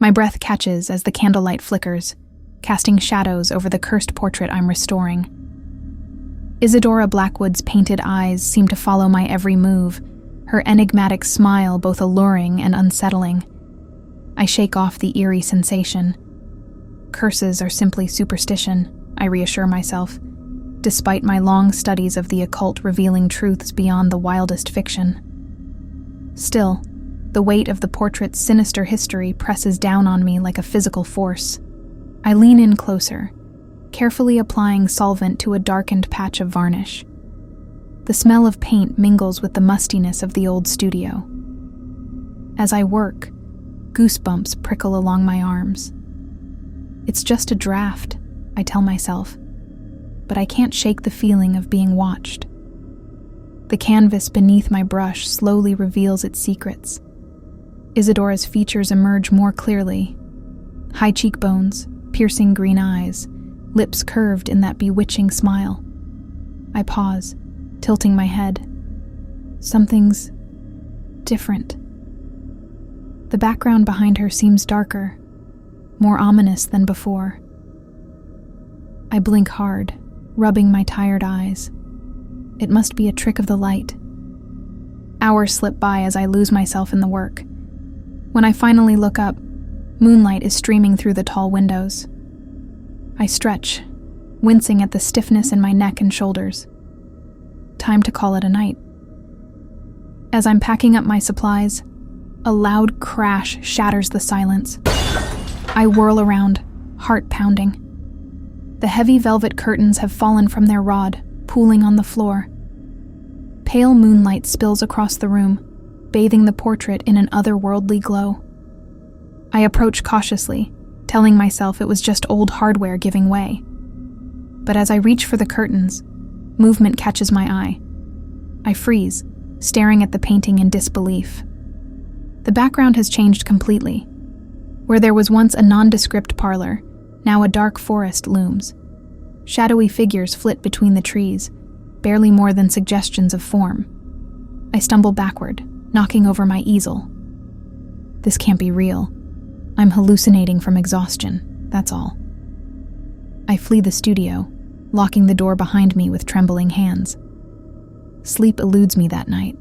My breath catches as the candlelight flickers, casting shadows over the cursed portrait I'm restoring. Isadora Blackwood's painted eyes seem to follow my every move, her enigmatic smile both alluring and unsettling. I shake off the eerie sensation. Curses are simply superstition, I reassure myself, despite my long studies of the occult revealing truths beyond the wildest fiction. Still, the weight of the portrait's sinister history presses down on me like a physical force. I lean in closer, carefully applying solvent to a darkened patch of varnish. The smell of paint mingles with the mustiness of the old studio. As I work, goosebumps prickle along my arms. It's just a draft, I tell myself, but I can't shake the feeling of being watched. The canvas beneath my brush slowly reveals its secrets. Isadora's features emerge more clearly. High cheekbones, piercing green eyes, lips curved in that bewitching smile. I pause, tilting my head. Something's different. The background behind her seems darker, more ominous than before. I blink hard, rubbing my tired eyes. It must be a trick of the light. Hours slip by as I lose myself in the work. When I finally look up, moonlight is streaming through the tall windows. I stretch, wincing at the stiffness in my neck and shoulders. Time to call it a night. As I'm packing up my supplies, a loud crash shatters the silence. I whirl around, heart pounding. The heavy velvet curtains have fallen from their rod, pooling on the floor. Pale moonlight spills across the room, bathing the portrait in an otherworldly glow. I approach cautiously, telling myself it was just old hardware giving way. But as I reach for the curtains, movement catches my eye. I freeze, staring at the painting in disbelief. The background has changed completely. Where there was once a nondescript parlor, now a dark forest looms. Shadowy figures flit between the trees, barely more than suggestions of form. I stumble backward, knocking over my easel. This can't be real. I'm hallucinating from exhaustion, that's all. I flee the studio, locking the door behind me with trembling hands. Sleep eludes me that night,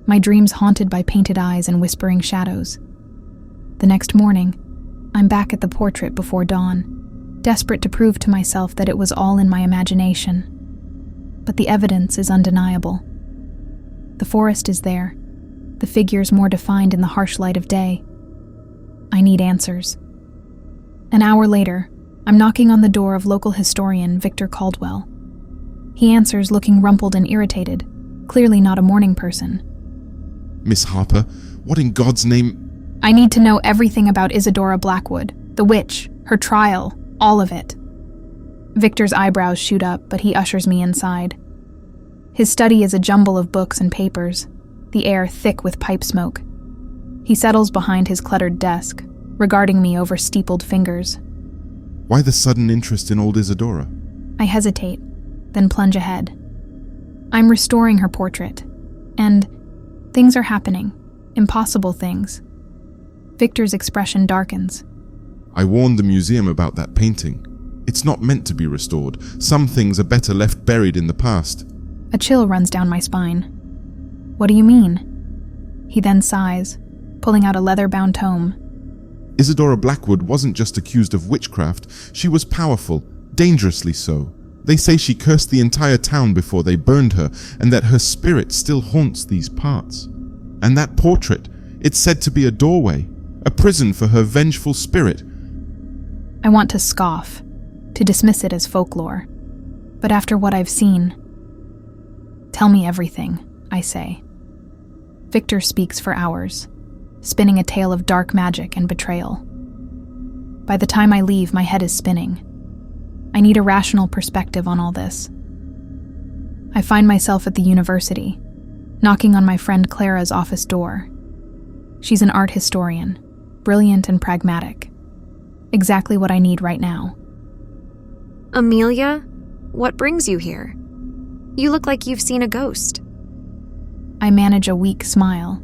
my dreams haunted by painted eyes and whispering shadows. The next morning, I'm back at the portrait before dawn, desperate to prove to myself that it was all in my imagination. But the evidence is undeniable. The forest is there, the figures more defined in the harsh light of day. I need answers. An hour later, I'm knocking on the door of local historian Victor Caldwell. He answers looking rumpled and irritated, clearly not a morning person. Miss Harper, what in God's name? I need to know everything about Isadora Blackwood, the witch, her trial, all of it. Victor's eyebrows shoot up, but he ushers me inside. His study is a jumble of books and papers, the air thick with pipe smoke. He settles behind his cluttered desk, regarding me over steepled fingers. Why the sudden interest in old Isadora? I hesitate, then plunge ahead. I'm restoring her portrait, and things are happening, impossible things. Victor's expression darkens. I warned the museum about that painting. It's not meant to be restored. Some things are better left buried in the past. A chill runs down my spine. What do you mean? He then sighs, pulling out a leather-bound tome. Isadora Blackwood wasn't just accused of witchcraft. She was powerful, dangerously so. They say she cursed the entire town before they burned her, and that her spirit still haunts these parts. And that portrait, it's said to be a doorway, a prison for her vengeful spirit. I want to scoff, to dismiss it as folklore. But after what I've seen, tell me everything, I say. Victor speaks for hours, spinning a tale of dark magic and betrayal. By the time I leave, my head is spinning. I need a rational perspective on all this. I find myself at the university, knocking on my friend Clara's office door. She's an art historian, brilliant and pragmatic. Exactly what I need right now. Amelia, what brings you here? You look like you've seen a ghost. I manage a weak smile.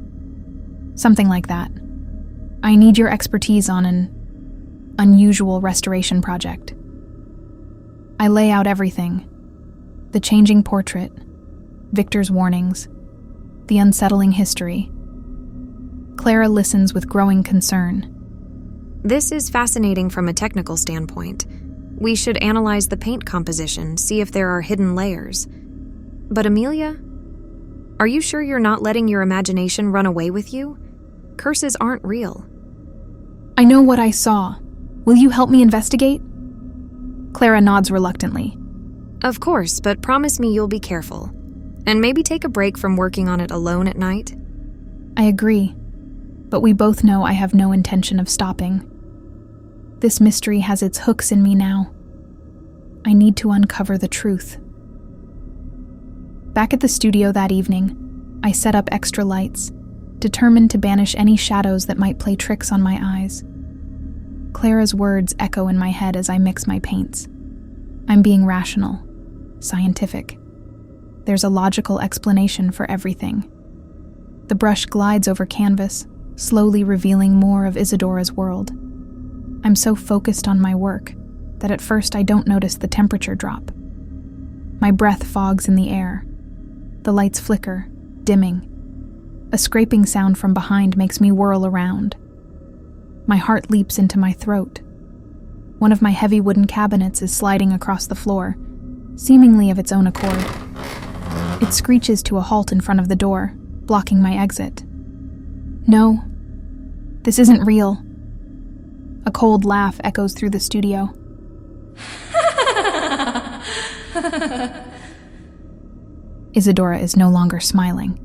Something like that. I need your expertise on an unusual restoration project. I lay out everything: the changing portrait, Victor's warnings, the unsettling history. Clara listens with growing concern. This is fascinating from a technical standpoint. We should analyze the paint composition, see if there are hidden layers. But Amelia, are you sure you're not letting your imagination run away with you? Curses aren't real. I know what I saw. Will you help me investigate? Clara nods reluctantly. Of course, but promise me you'll be careful. And maybe take a break from working on it alone at night. I agree, but we both know I have no intention of stopping. This mystery has its hooks in me now. I need to uncover the truth. Back at the studio that evening, I set up extra lights, determined to banish any shadows that might play tricks on my eyes. Clara's words echo in my head as I mix my paints. I'm being rational, scientific. There's a logical explanation for everything. The brush glides over canvas, slowly revealing more of Isadora's world. I'm so focused on my work that at first I don't notice the temperature drop. My breath fogs in the air. The lights flicker, dimming. A scraping sound from behind makes me whirl around. My heart leaps into my throat. One of my heavy wooden cabinets is sliding across the floor, seemingly of its own accord. It screeches to a halt in front of the door, blocking my exit. No, this isn't real. A cold laugh echoes through the studio. Isadora is no longer smiling.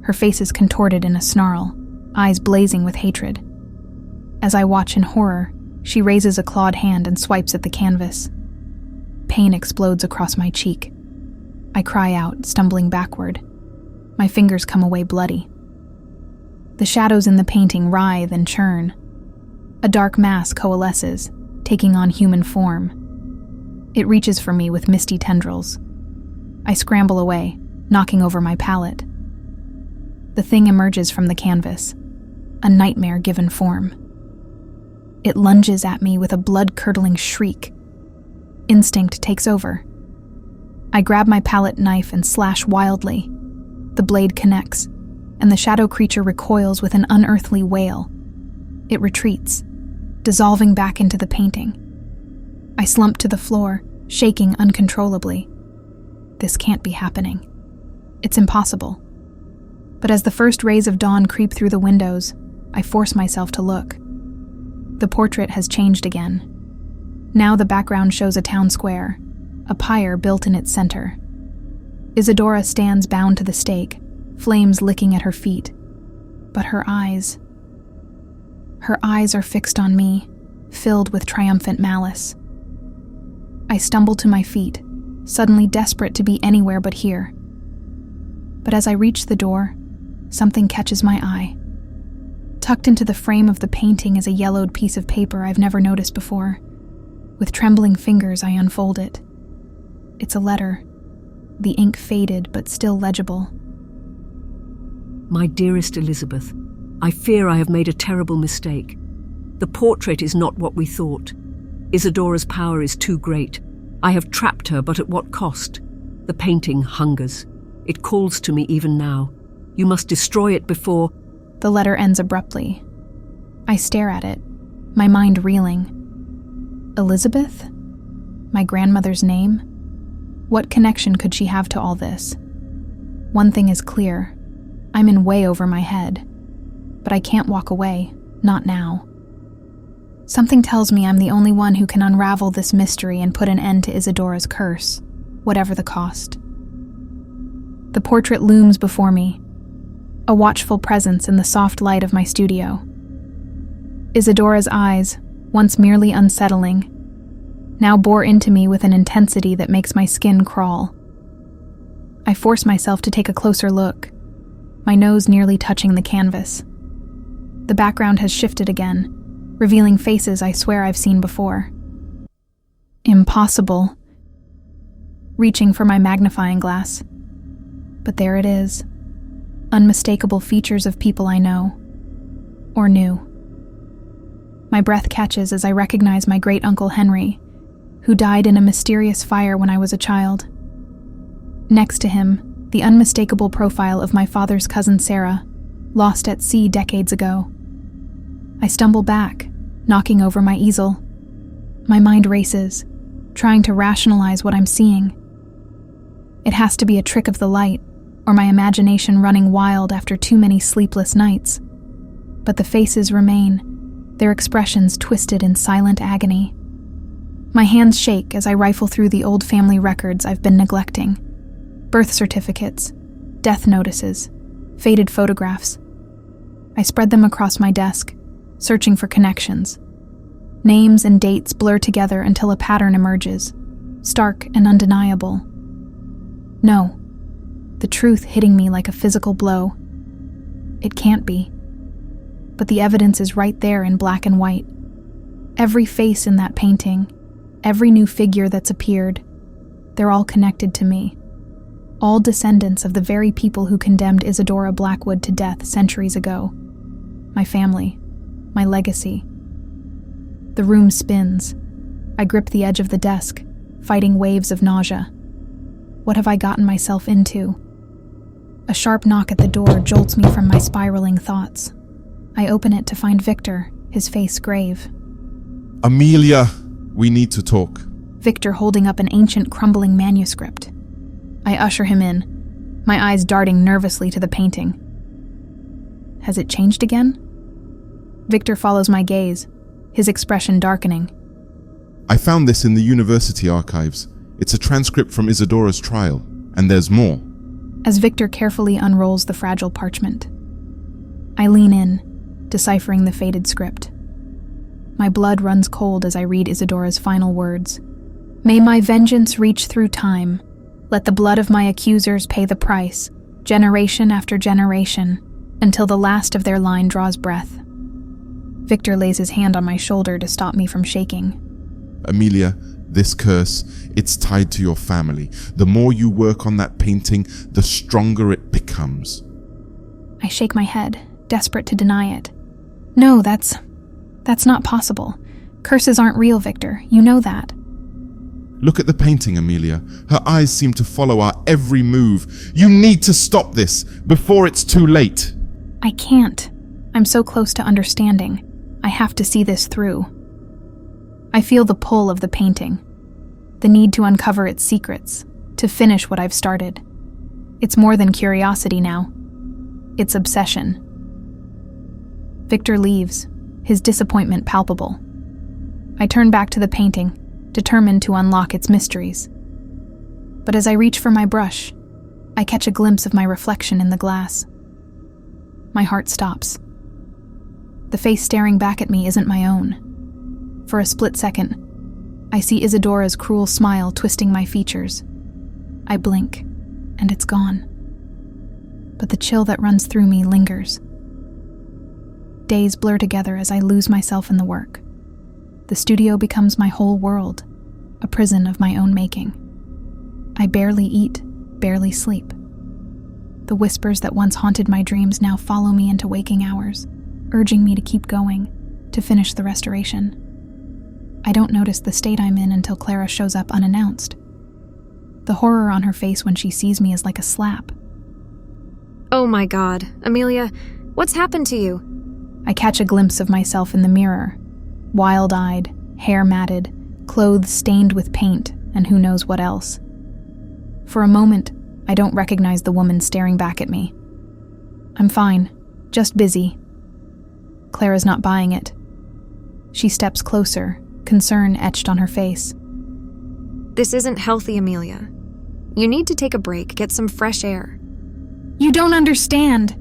Her face is contorted in a snarl, eyes blazing with hatred. As I watch in horror, she raises a clawed hand and swipes at the canvas. Pain explodes across my cheek. I cry out, stumbling backward. My fingers come away bloody. The shadows in the painting writhe and churn. A dark mass coalesces, taking on human form. It reaches for me with misty tendrils. I scramble away, knocking over my palette. The thing emerges from the canvas, a nightmare given form. It lunges at me with a blood-curdling shriek. Instinct takes over. I grab my palette knife and slash wildly. The blade connects, and the shadow creature recoils with an unearthly wail. It retreats, dissolving back into the painting. I slump to the floor, shaking uncontrollably. This can't be happening. It's impossible. But as the first rays of dawn creep through the windows, I force myself to look. The portrait has changed again. Now the background shows a town square, a pyre built in its center. Isadora stands bound to the stake, flames licking at her feet. But her eyes are fixed on me, filled with triumphant malice. I stumble to my feet, suddenly desperate to be anywhere but here. But as I reach the door, something catches my eye. Tucked into the frame of the painting is a yellowed piece of paper I've never noticed before. With trembling fingers, I unfold it. It's a letter, the ink faded but still legible. My dearest Elizabeth, I fear I have made a terrible mistake. The portrait is not what we thought. Isadora's power is too great. I have trapped her, but at what cost? The painting hungers. It calls to me even now. You must destroy it before... The letter ends abruptly. I stare at it, my mind reeling. Elizabeth? My grandmother's name? What connection could she have to all this? One thing is clear. I'm in way over my head. But I can't walk away, not now. Something tells me I'm the only one who can unravel this mystery and put an end to Isadora's curse, whatever the cost. The portrait looms before me, a watchful presence in the soft light of my studio. Isadora's eyes, once merely unsettling, now bore into me with an intensity that makes my skin crawl. I force myself to take a closer look, my nose nearly touching the canvas. The background has shifted again, revealing faces I swear I've seen before. Impossible. Reaching for my magnifying glass. But there it is. Unmistakable features of people I know. Or knew. My breath catches as I recognize my great-uncle Henry, who died in a mysterious fire when I was a child. Next to him, the unmistakable profile of my father's cousin Sarah, lost at sea decades ago. I stumble back, knocking over my easel. My mind races, trying to rationalize what I'm seeing. It has to be a trick of the light, or my imagination running wild after too many sleepless nights. But the faces remain, their expressions twisted in silent agony. My hands shake as I rifle through the old family records I've been neglecting. Birth certificates, death notices, faded photographs. I spread them across my desk, searching for connections. Names and dates blur together until a pattern emerges, stark and undeniable. No, the truth hitting me like a physical blow. It can't be. But the evidence is right there in black and white. Every face in that painting, every new figure that's appeared, they're all connected to me. All descendants of the very people who condemned Isadora Blackwood to death centuries ago. My family, my legacy. The room spins. I grip the edge of the desk, fighting waves of nausea. What have I gotten myself into? A sharp knock at the door jolts me from my spiraling thoughts. I open it to find Victor, his face grave. Amelia, we need to talk. Victor holding up an ancient, crumbling manuscript. I usher him in, my eyes darting nervously to the painting. Has it changed again? Victor follows my gaze, his expression darkening. I found this in the university archives. It's a transcript from Isadora's trial, and there's more. As Victor carefully unrolls the fragile parchment, I lean in, deciphering the faded script. My blood runs cold as I read Isadora's final words. May my vengeance reach through time. Let the blood of my accusers pay the price, generation after generation, until the last of their line draws breath. Victor lays his hand on my shoulder to stop me from shaking. Amelia, this curse, it's tied to your family. The more you work on that painting, the stronger it becomes. I shake my head, desperate to deny it. No, that's not possible. Curses aren't real, Victor. You know that. Look at the painting, Amelia. Her eyes seem to follow our every move. You need to stop this before it's too late. I can't. I'm so close to understanding. I have to see this through. I feel the pull of the painting, the need to uncover its secrets, to finish what I've started. It's more than curiosity now. It's obsession. Victor leaves, his disappointment palpable. I turn back to the painting, determined to unlock its mysteries. But as I reach for my brush, I catch a glimpse of my reflection in the glass. My heart stops. The face staring back at me isn't my own. For a split second, I see Isadora's cruel smile twisting my features. I blink, and it's gone. But the chill that runs through me lingers. Days blur together as I lose myself in the work. The studio becomes my whole world, a prison of my own making. I barely eat, barely sleep. The whispers that once haunted my dreams now follow me into waking hours, urging me to keep going, to finish the restoration. I don't notice the state I'm in until Clara shows up unannounced. The horror on her face when she sees me is like a slap. Oh my God, Amelia, what's happened to you? I catch a glimpse of myself in the mirror, wild-eyed, hair matted, clothes stained with paint, and who knows what else. For a moment, I don't recognize the woman staring back at me. I'm fine, just busy. Clara's not buying it. She steps closer, concern etched on her face. This isn't healthy, Amelia. You need to take a break, get some fresh air. You don't understand.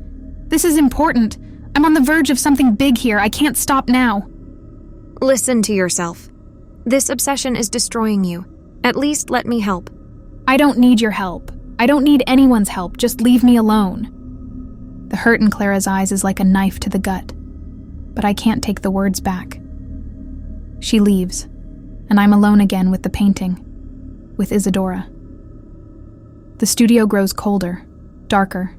This is important. I'm on the verge of something big here. I can't stop now. Listen to yourself. This obsession is destroying you. At least let me help. I don't need your help. I don't need anyone's help. Just leave me alone. The hurt in Clara's eyes is like a knife to the gut, but I can't take the words back. She leaves, and I'm alone again with the painting, with Isadora. The studio grows colder, darker.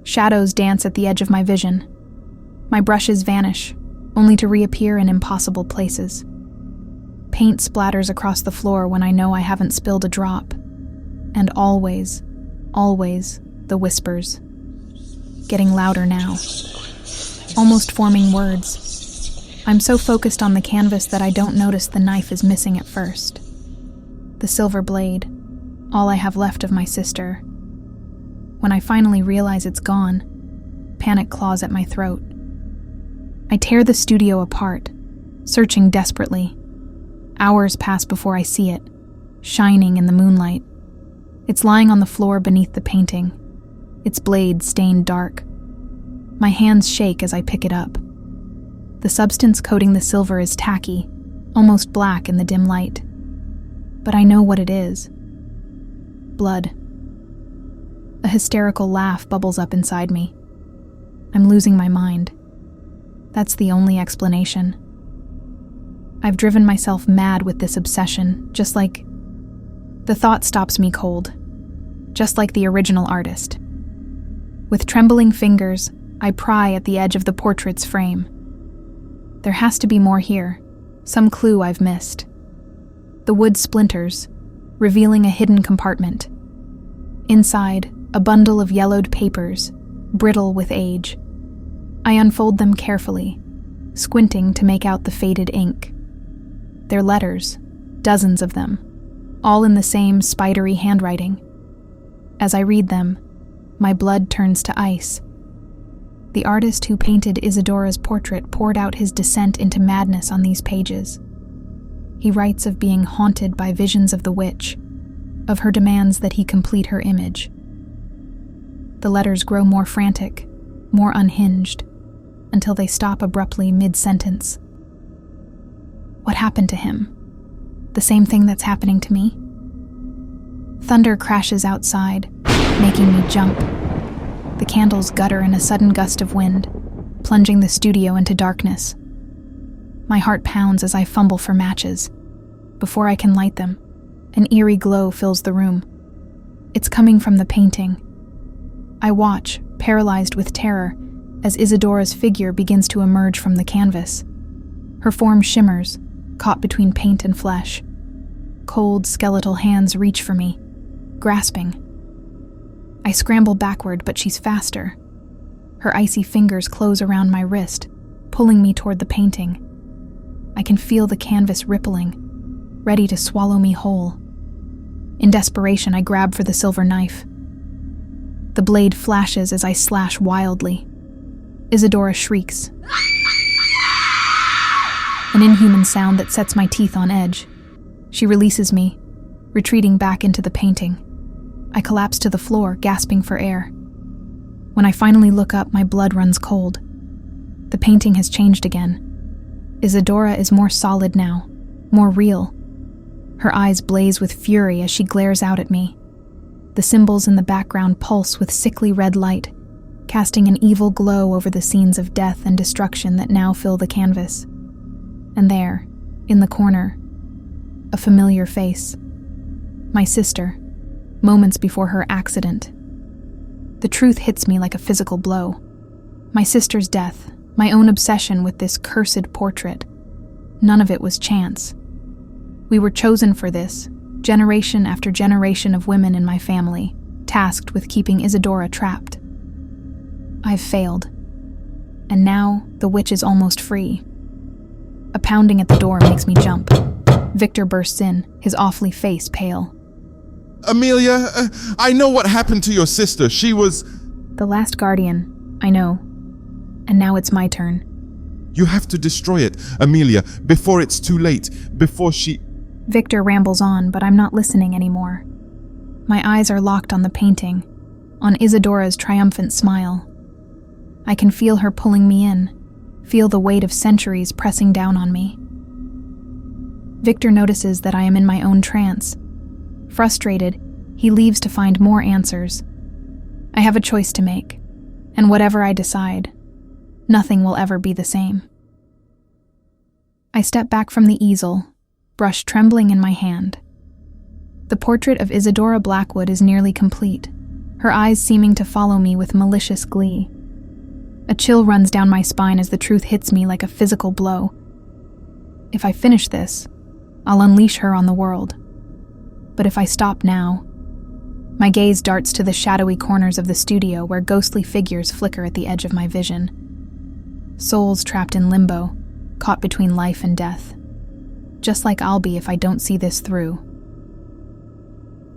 Shadows dance at the edge of my vision. My brushes vanish, only to reappear in impossible places. Paint splatters across the floor when I know I haven't spilled a drop. And always, always, the whispers. Getting louder now. Almost forming words. I'm so focused on the canvas that I don't notice the knife is missing at first. The silver blade, all I have left of my sister. When I finally realize it's gone, panic claws at my throat. I tear the studio apart, searching desperately. Hours pass before I see it, shining in the moonlight. It's lying on the floor beneath the painting, its blade stained dark. My hands shake as I pick it up. The substance coating the silver is tacky, almost black in the dim light. But I know what it is. Blood. A hysterical laugh bubbles up inside me. I'm losing my mind. That's the only explanation. I've driven myself mad with this obsession, just like... The thought stops me cold, just like the original artist. With trembling fingers, I pry at the edge of the portrait's frame. There has to be more here, some clue I've missed. The wood splinters, revealing a hidden compartment. Inside, a bundle of yellowed papers, brittle with age. I unfold them carefully, squinting to make out the faded ink. They're letters, dozens of them, all in the same spidery handwriting. As I read them, my blood turns to ice. The artist who painted Isadora's portrait poured out his descent into madness on these pages. He writes of being haunted by visions of the witch, of her demands that he complete her image. The letters grow more frantic, more unhinged, until they stop abruptly mid-sentence. What happened to him? The same thing that's happening to me? Thunder crashes outside, making me jump. The candles gutter in a sudden gust of wind, plunging the studio into darkness. My heart pounds as I fumble for matches. Before I can light them, an eerie glow fills the room. It's coming from the painting. I watch, paralyzed with terror, as Isadora's figure begins to emerge from the canvas. Her form shimmers, caught between paint and flesh. Cold, skeletal hands reach for me, grasping. I scramble backward, but she's faster. Her icy fingers close around my wrist, pulling me toward the painting. I can feel the canvas rippling, ready to swallow me whole. In desperation, I grab for the silver knife. The blade flashes as I slash wildly. Isadora shrieks. An inhuman sound that sets my teeth on edge. She releases me, retreating back into the painting. I collapse to the floor, gasping for air. When I finally look up, my blood runs cold. The painting has changed again. Isadora is more solid now, more real. Her eyes blaze with fury as she glares out at me. The symbols in the background pulse with sickly red light, casting an evil glow over the scenes of death and destruction that now fill the canvas. And there, in the corner, a familiar face. My sister, moments before her accident. The truth hits me like a physical blow. My sister's death, my own obsession with this cursed portrait. None of it was chance. We were chosen for this, generation after generation of women in my family, tasked with keeping Isadora trapped. I've failed. And now, the witch is almost free. A pounding at the door makes me jump. Victor bursts in, his awfully face pale. Amelia, I know what happened to your sister. She was... The last guardian, I know. And now it's my turn. You have to destroy it, Amelia, before it's too late, before she... Victor rambles on, but I'm not listening anymore. My eyes are locked on the painting, on Isadora's triumphant smile. I can feel her pulling me in, feel the weight of centuries pressing down on me. Victor notices that I am in my own trance. Frustrated, he leaves to find more answers. I have a choice to make, and whatever I decide, nothing will ever be the same. I step back from the easel, brush trembling in my hand. The portrait of Isadora Blackwood is nearly complete, her eyes seeming to follow me with malicious glee. A chill runs down my spine as the truth hits me like a physical blow. If I finish this, I'll unleash her on the world. But if I stop now, my gaze darts to the shadowy corners of the studio where ghostly figures flicker at the edge of my vision. Souls trapped in limbo, caught between life and death. Just like I'll be if I don't see this through.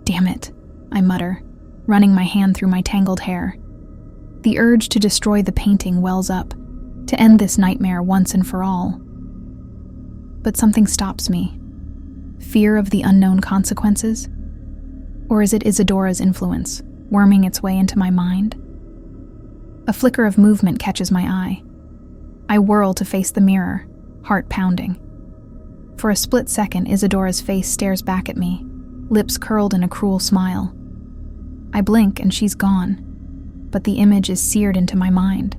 Damn it, I mutter, running my hand through my tangled hair. The urge to destroy the painting wells up, to end this nightmare once and for all. But something stops me. Fear of the unknown consequences? Or is it Isadora's influence, worming its way into my mind? A flicker of movement catches my eye. I whirl to face the mirror, heart pounding. For a split second, Isadora's face stares back at me, lips curled in a cruel smile. I blink and she's gone, but the image is seared into my mind.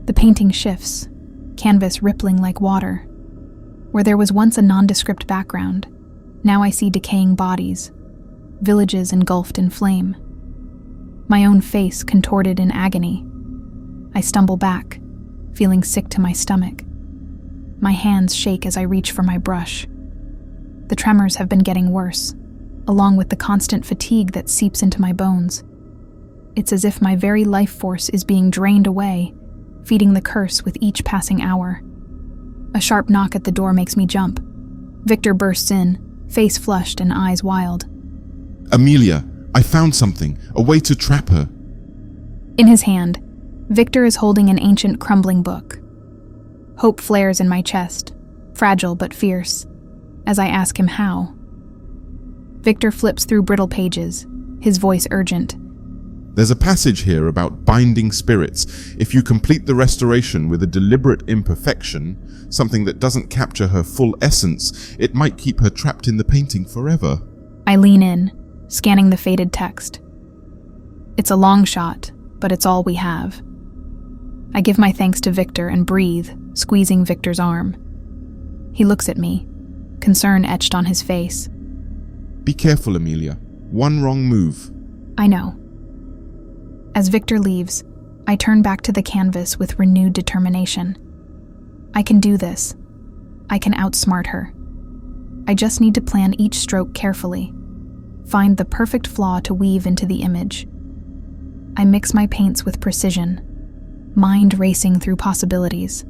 The painting shifts, canvas rippling like water. Where there was once a nondescript background, now I see decaying bodies, villages engulfed in flame. My own face contorted in agony. I stumble back, feeling sick to my stomach. My hands shake as I reach for my brush. The tremors have been getting worse, along with the constant fatigue that seeps into my bones. It's as if my very life force is being drained away, feeding the curse with each passing hour. A sharp knock at the door makes me jump. Victor bursts in, face flushed and eyes wild. Amelia, I found something, a way to trap her. In his hand, Victor is holding an ancient crumbling book. Hope flares in my chest, fragile but fierce, as I ask him how. Victor flips through brittle pages, his voice urgent. There's a passage here about binding spirits. If you complete the restoration with a deliberate imperfection, something that doesn't capture her full essence, it might keep her trapped in the painting forever. I lean in, scanning the faded text. It's a long shot, but it's all we have. I give my thanks to Victor and breathe, squeezing Victor's arm. He looks at me, concern etched on his face. Be careful, Amelia. One wrong move. I know. As Victor leaves, I turn back to the canvas with renewed determination. I can do this. I can outsmart her. I just need to plan each stroke carefully, find the perfect flaw to weave into the image. I mix my paints with precision, mind racing through possibilities.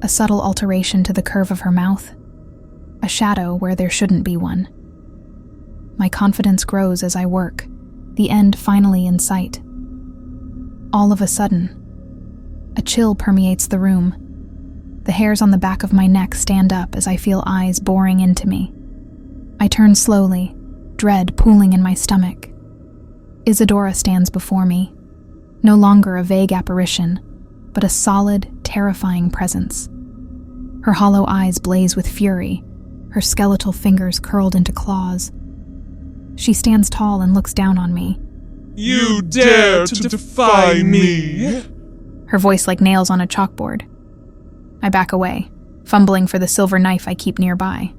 A subtle alteration to the curve of her mouth, a shadow where there shouldn't be one. My confidence grows as I work, the end finally in sight. All of a sudden, a chill permeates the room. The hairs on the back of my neck stand up as I feel eyes boring into me. I turn slowly, dread pooling in my stomach. Isadora stands before me, no longer a vague apparition, but a solid, terrifying presence. Her hollow eyes blaze with fury, her skeletal fingers curled into claws. She stands tall and looks down on me. You dare to defy me? Her voice like nails on a chalkboard. I back away, fumbling for the silver knife I keep nearby.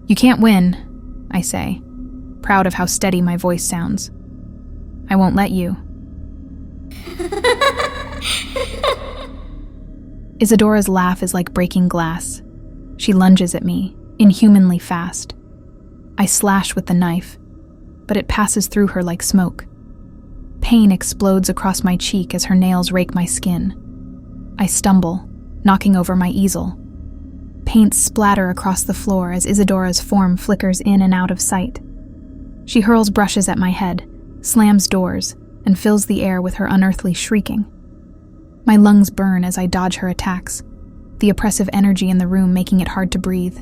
You can't win, I say, proud of how steady my voice sounds. I won't let you. Isadora's laugh is like breaking glass. She lunges at me, inhumanly fast. I slash with the knife, but it passes through her like smoke. Pain explodes across my cheek as her nails rake my skin. I stumble, knocking over my easel. Paints splatter across the floor as Isadora's form flickers in and out of sight. She hurls brushes at my head, slams doors, and fills the air with her unearthly shrieking. My lungs burn as I dodge her attacks, the oppressive energy in the room making it hard to breathe.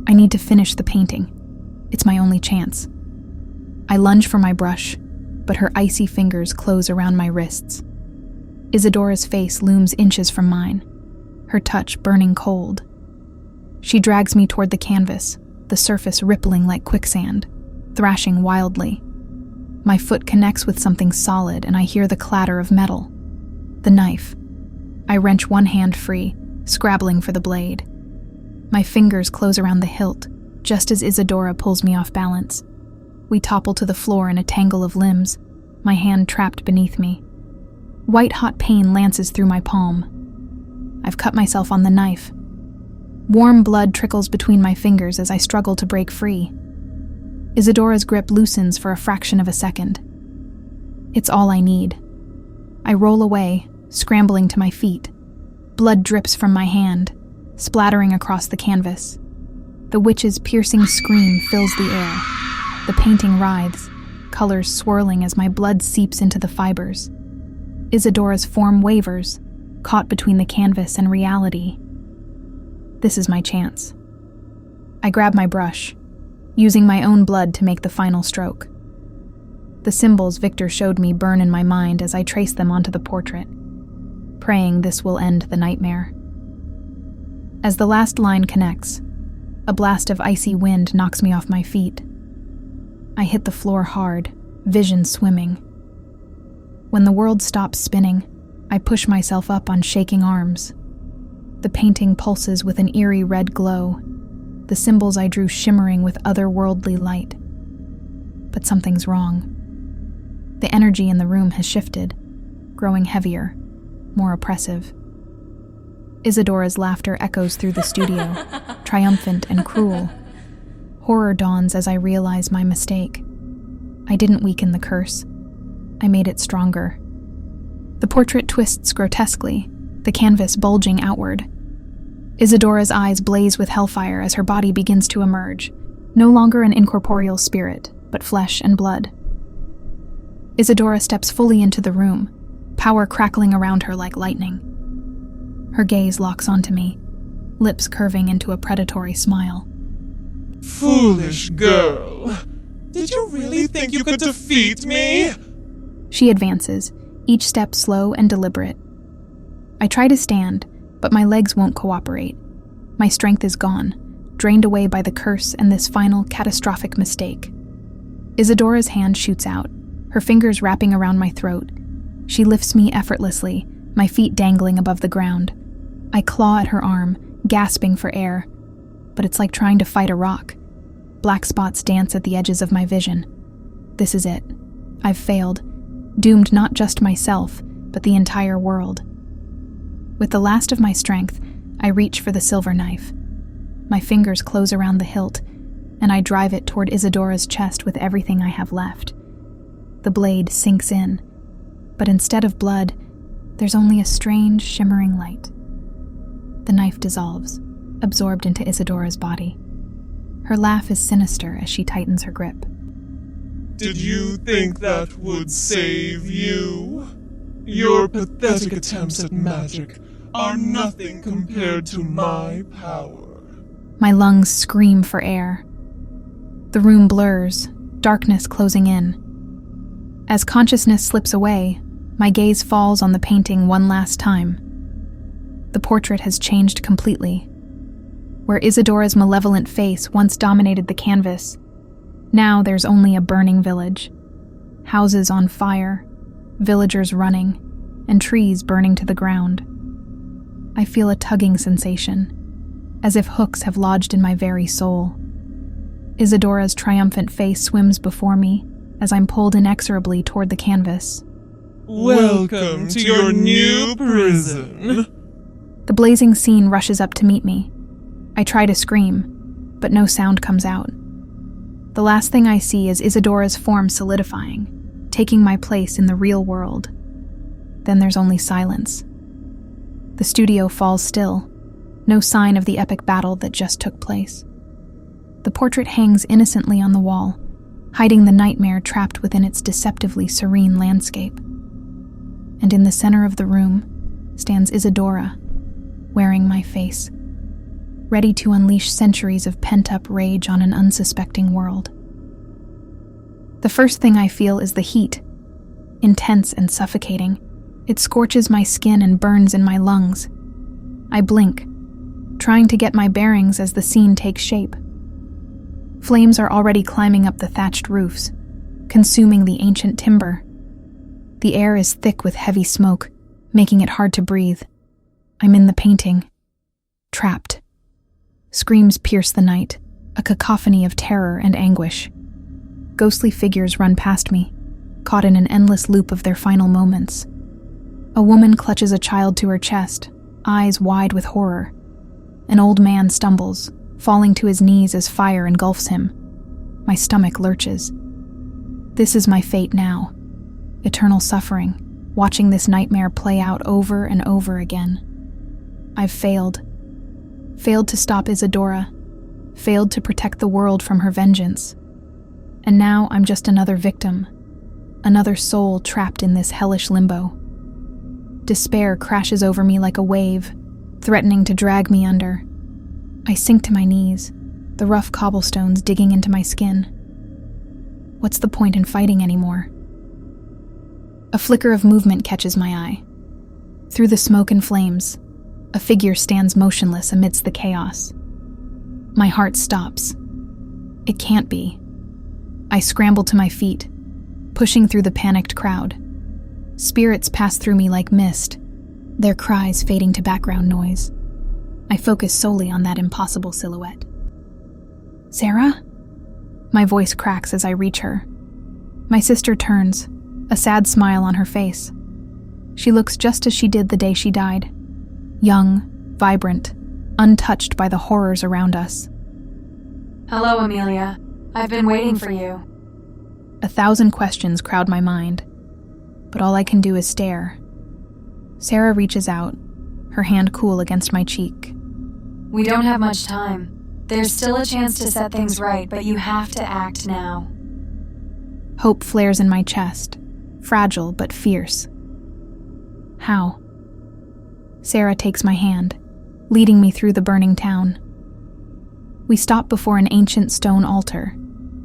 I need to finish the painting. It's my only chance. I lunge for my brush, but her icy fingers close around my wrists. Isadora's face looms inches from mine, her touch burning cold. She drags me toward the canvas, the surface rippling like quicksand, thrashing wildly. My foot connects with something solid and I hear the clatter of metal. The knife. I wrench one hand free, scrabbling for the blade. My fingers close around the hilt, just as Isadora pulls me off balance. We topple to the floor in a tangle of limbs, my hand trapped beneath me. White-hot pain lances through my palm. I've cut myself on the knife. Warm blood trickles between my fingers as I struggle to break free. Isadora's grip loosens for a fraction of a second. It's all I need. I roll away, scrambling to my feet. Blood drips from my hand, splattering across the canvas. The witch's piercing scream fills the air. The painting writhes, colors swirling as my blood seeps into the fibers. Isadora's form wavers, caught between the canvas and reality. This is my chance. I grab my brush, using my own blood to make the final stroke. The symbols Victor showed me burn in my mind as I trace them onto the portrait, praying this will end the nightmare. As the last line connects, a blast of icy wind knocks me off my feet. I hit the floor hard, vision swimming. When the world stops spinning, I push myself up on shaking arms. The painting pulses with an eerie red glow, the symbols I drew shimmering with otherworldly light. But something's wrong. The energy in the room has shifted, growing heavier, more oppressive. Isadora's laughter echoes through the studio, triumphant and cruel. Horror dawns as I realize my mistake. I didn't weaken the curse. I made it stronger. The portrait twists grotesquely, the canvas bulging outward. Isadora's eyes blaze with hellfire as her body begins to emerge, no longer an incorporeal spirit, but flesh and blood. Isadora steps fully into the room, power crackling around her like lightning. Her gaze locks onto me, lips curving into a predatory smile. Foolish girl. Did you really think you could defeat me? She advances, each step slow and deliberate. I try to stand, but my legs won't cooperate. My strength is gone, drained away by the curse and this final catastrophic mistake. Isadora's hand shoots out, her fingers wrapping around my throat. She lifts me effortlessly, my feet dangling above the ground. I claw at her arm, gasping for air, but it's like trying to fight a rock. Black spots dance at the edges of my vision. This is it. I've failed, doomed not just myself, but the entire world. With the last of my strength, I reach for the silver knife. My fingers close around the hilt, and I drive it toward Isadora's chest with everything I have left. The blade sinks in, but instead of blood, there's only a strange, shimmering light. The knife dissolves, absorbed into Isadora's body. Her laugh is sinister as she tightens her grip. Did you think that would save you? Your pathetic attempts at magic are nothing compared to my power. My lungs scream for air. The room blurs, darkness closing in. As consciousness slips away, my gaze falls on the painting one last time. The portrait has changed completely. Where Isadora's malevolent face once dominated the canvas, now there's only a burning village. Houses on fire, villagers running, and trees burning to the ground. I feel a tugging sensation, as if hooks have lodged in my very soul. Isadora's triumphant face swims before me as I'm pulled inexorably toward the canvas. Welcome to your new prison. The blazing scene rushes up to meet me. I try to scream, but no sound comes out. The last thing I see is Isadora's form solidifying, taking my place in the real world. Then there's only silence. The studio falls still, no sign of the epic battle that just took place. The portrait hangs innocently on the wall, hiding the nightmare trapped within its deceptively serene landscape. And in the center of the room stands Isadora, wearing my face, ready to unleash centuries of pent-up rage on an unsuspecting world. The first thing I feel is the heat, intense and suffocating. It scorches my skin and burns in my lungs. I blink, trying to get my bearings as the scene takes shape. Flames are already climbing up the thatched roofs, consuming the ancient timber. The air is thick with heavy smoke, making it hard to breathe. I'm in the painting, trapped. Screams pierce the night, a cacophony of terror and anguish. Ghostly figures run past me, caught in an endless loop of their final moments. A woman clutches a child to her chest, eyes wide with horror. An old man stumbles, falling to his knees as fire engulfs him. My stomach lurches. This is my fate now. Eternal suffering, watching this nightmare play out over and over again. I've failed. Failed to stop Isadora. Failed to protect the world from her vengeance. And now I'm just another victim. Another soul trapped in this hellish limbo. Despair crashes over me like a wave, threatening to drag me under. I sink to my knees, the rough cobblestones digging into my skin. What's the point in fighting anymore? A flicker of movement catches my eye. Through the smoke and flames, a figure stands motionless amidst the chaos. My heart stops. It can't be. I scramble to my feet, pushing through the panicked crowd. Spirits pass through me like mist, their cries fading to background noise. I focus solely on that impossible silhouette. Sarah? My voice cracks as I reach her. My sister turns, a sad smile on her face. She looks just as she did the day she died. Young, vibrant, untouched by the horrors around us. Hello, Amelia. I've been waiting for you. 1,000 questions crowd my mind, but all I can do is stare. Sarah reaches out, her hand cool against my cheek. We don't have much time. There's still a chance to set things right, but you have to act now. Hope flares in my chest, fragile but fierce. How? Sarah takes my hand, leading me through the burning town. We stop before an ancient stone altar,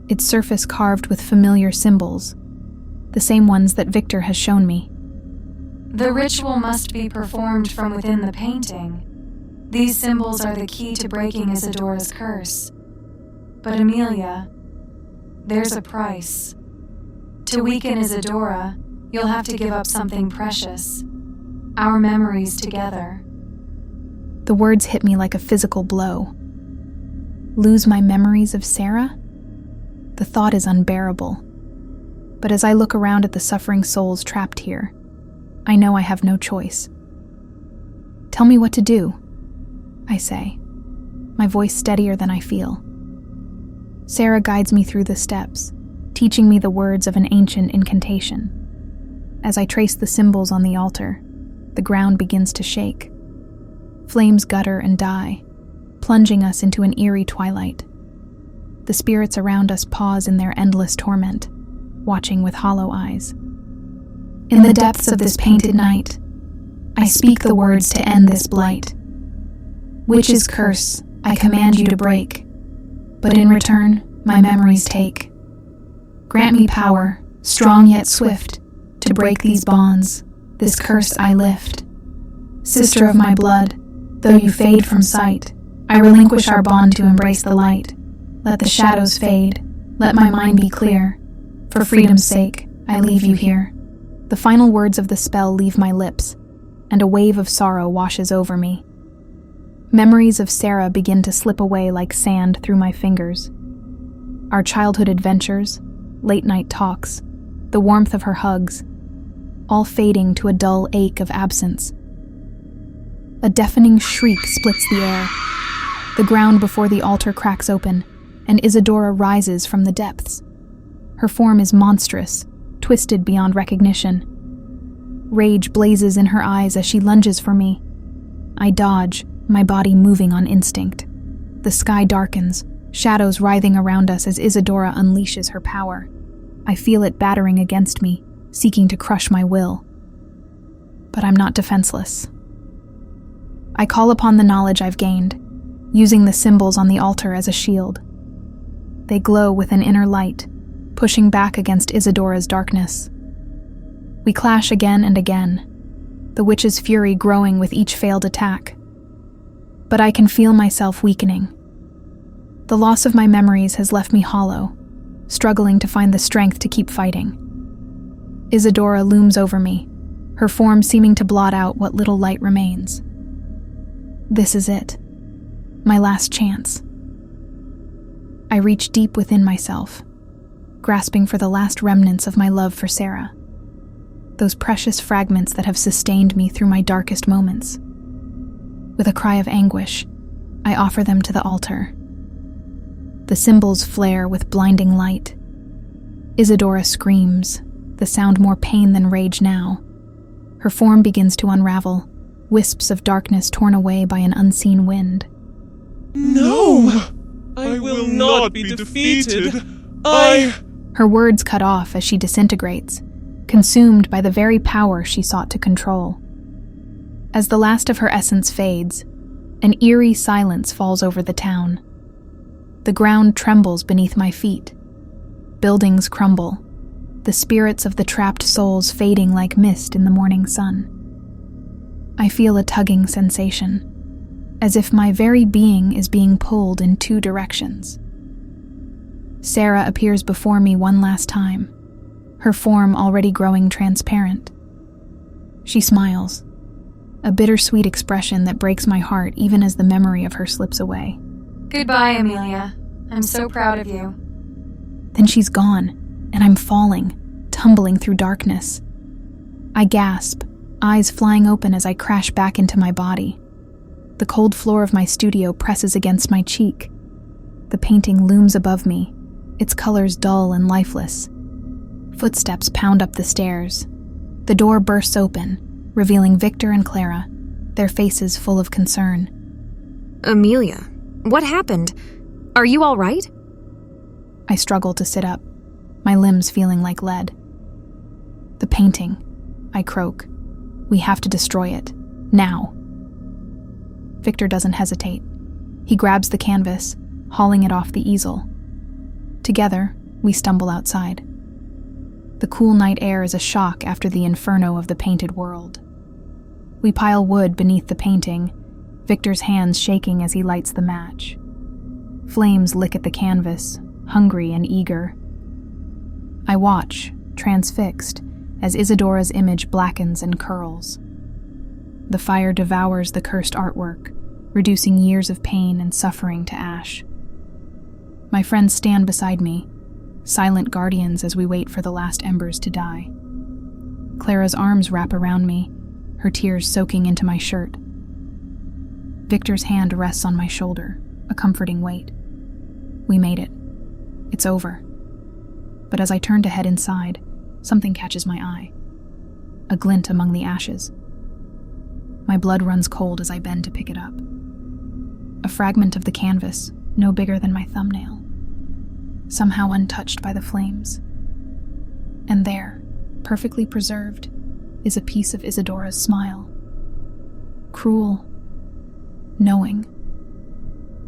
its surface carved with familiar symbols, the same ones that Victor has shown me. The ritual must be performed from within the painting. These symbols are the key to breaking Isadora's curse. But Amelia, there's a price. To weaken Isadora, you'll have to give up something precious. Our memories together. The words hit me like a physical blow. Lose my memories of Sarah? The thought is unbearable. But as I look around at the suffering souls trapped here, I know I have no choice. Tell me what to do, I say, my voice steadier than I feel. Sarah guides me through the steps, teaching me the words of an ancient incantation. As I trace the symbols on the altar, the ground begins to shake. Flames gutter and die, plunging us into an eerie twilight. The spirits around us pause in their endless torment, watching with hollow eyes. In the depths of this painted night, I speak the words to end this blight. Witch's curse, I command you to break, but in return, my memories take. Grant me power, strong yet swift, to break these bonds, this curse I lift. Sister of my blood, though you fade from sight, I relinquish our bond to embrace the light. Let the shadows fade, let my mind be clear. For freedom's sake, I leave you here. The final words of the spell leave my lips, and a wave of sorrow washes over me. Memories of Sarah begin to slip away like sand through my fingers. Our childhood adventures, late-night talks, the warmth of her hugs, all fading to a dull ache of absence. A deafening shriek splits the air. The ground before the altar cracks open, and Isadora rises from the depths. Her form is monstrous, twisted beyond recognition. Rage blazes in her eyes as she lunges for me. I dodge, my body moving on instinct. The sky darkens, shadows writhing around us as Isadora unleashes her power. I feel it battering against me, seeking to crush my will. But I'm not defenseless. I call upon the knowledge I've gained, using the symbols on the altar as a shield. They glow with an inner light, pushing back against Isadora's darkness. We clash again and again, the witch's fury growing with each failed attack. But I can feel myself weakening. The loss of my memories has left me hollow, struggling to find the strength to keep fighting. Isadora looms over me, her form seeming to blot out what little light remains. This is it, my last chance. I reach deep within myself, grasping for the last remnants of my love for Sarah. those precious fragments that have sustained me through my darkest moments. With a cry of anguish, I offer them to the altar. The symbols flare with blinding light. Isadora screams, the sound more pain than rage now. Her form begins to unravel, wisps of darkness torn away by an unseen wind. No! I will not be defeated! Her words cut off as she disintegrates, consumed by the very power she sought to control. As the last of her essence fades, an eerie silence falls over the town. The ground trembles beneath my feet. Buildings crumble, the spirits of the trapped souls fading like mist in the morning sun. I feel a tugging sensation, as if my very being is being pulled in two directions. Sarah appears before me one last time, her form already growing transparent. She smiles, a bittersweet expression that breaks my heart even as the memory of her slips away. Goodbye, Amelia. I'm so proud of you. Then she's gone, and I'm falling, tumbling through darkness. I gasp, eyes flying open as I crash back into my body. The cold floor of my studio presses against my cheek. The painting looms above me, its colors dull and lifeless. Footsteps pound up the stairs. The door bursts open, revealing Victor and Clara, their faces full of concern. Amelia, what happened? Are you all right? I struggle to sit up, my limbs feeling like lead. The painting, I croak. We have to destroy it, now. Victor doesn't hesitate. He grabs the canvas, hauling it off the easel. Together, we stumble outside. The cool night air is a shock after the inferno of the painted world. We pile wood beneath the painting, Victor's hands shaking as he lights the match. Flames lick at the canvas, hungry and eager. I watch, transfixed, as Isadora's image blackens and curls. The fire devours the cursed artwork, reducing years of pain and suffering to ash. My friends stand beside me, silent guardians as we wait for the last embers to die. Clara's arms wrap around me, her tears soaking into my shirt. Victor's hand rests on my shoulder, a comforting weight. We made it. It's over. But as I turn to head inside, something catches my eye. A glint among the ashes. My blood runs cold as I bend to pick it up. A fragment of the canvas, no bigger than my thumbnail, somehow untouched by the flames. And there, perfectly preserved, is a piece of Isadora's smile. Cruel, knowing.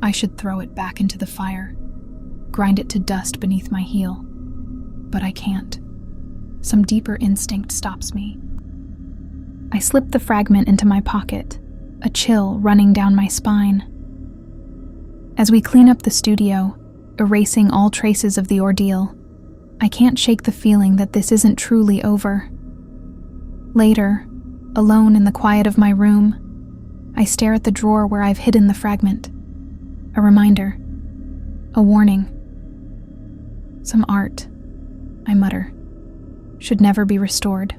I should throw it back into the fire, grind it to dust beneath my heel. But I can't. Some deeper instinct stops me. I slip the fragment into my pocket, a chill running down my spine. As we clean up the studio, erasing all traces of the ordeal, I can't shake the feeling that this isn't truly over. Later, alone in the quiet of my room, I stare at the drawer where I've hidden the fragment. A reminder. A warning. Some art, I mutter, should never be restored.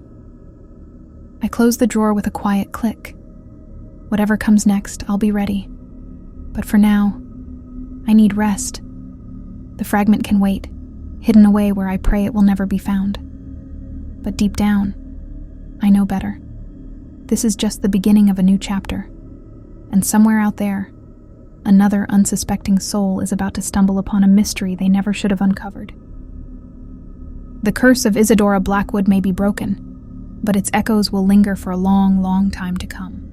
I close the drawer with a quiet click. Whatever comes next, I'll be ready. But for now, I need rest. The fragment can wait, hidden away where I pray it will never be found. But deep down, I know better. This is just the beginning of a new chapter. And somewhere out there, another unsuspecting soul is about to stumble upon a mystery they never should have uncovered. The curse of Isadora Blackwood may be broken, but its echoes will linger for a long, long time to come.